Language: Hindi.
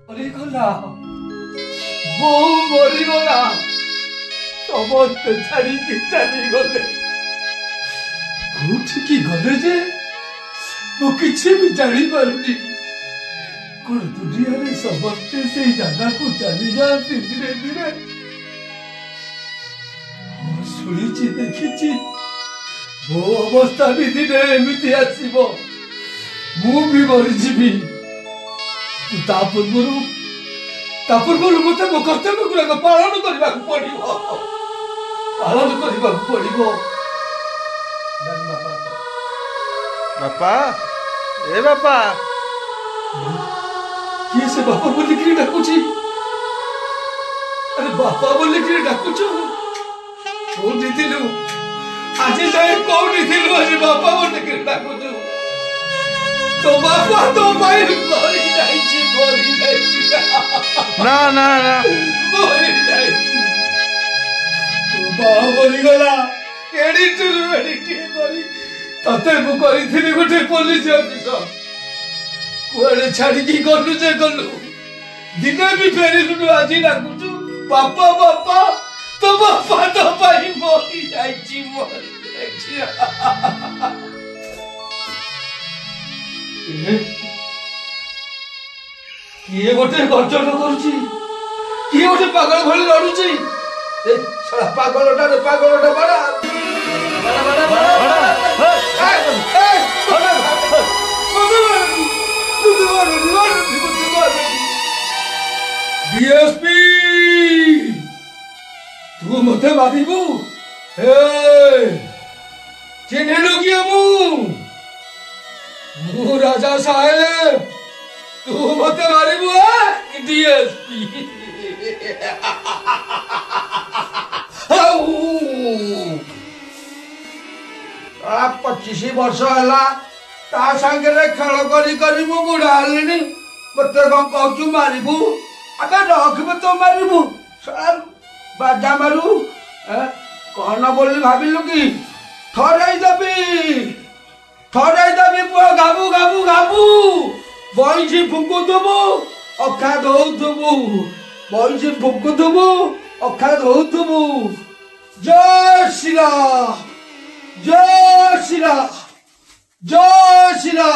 मरीगला बो मरीगला समस्त छाड़ी चली गले कोठिकी गले जे मु किछि भी जानी पारुनी कोन दुनिया रे समस्ते से जगह को चली जाती धीरे धीरे शुणी देखी मो अवस्था भी दिने एमती आसब मु भी मरीजी पूर्व मत मो कर्तव्य गुड़ाक पालन करने पड़ो पालन करने पड़ो बापा ए बापा किए से बापा बोलिक डाकुची अरे बापा बोलिक डाकुच कौन थिलु आज जाए कौन थिलु आज बापा बोलिक डाकुच तो बापा तो भाई मरी जाइछि ना ना ना मरी जाइछि तो बापा मरी गला केडी चुरु एडी के करी तते मु करिथिली गोटे पुलिस ऑफिसर कुआडे छाड़ी की गलु जे गलु दिने भी फेरिलु आज डाकुचु बापा बापा तो बापा तो भाई मरी जाइछि किए गोटे गर्जन करुची किए गोटे पागल भली लड़ुची ए साला पागलटा बड़ा डीएसपी तू मते मारिबू चिन्हलु किए मु राजा साहेब तू मते मारिबू डीएसपी 25 वर्ष है सागे खेल कर बुढ़ा हल मत कौन कहू मारू अबे रखब तो मारू बाजा मारू कौन बोली भाविलु कि थरई देवी पुआ गाबू गाबू गाबू बईसी फुकुथबु अखा दौथबु बईसी फुकुथबु अखा दौथबु जय श्री राम जय श्री राम जय श्री राम।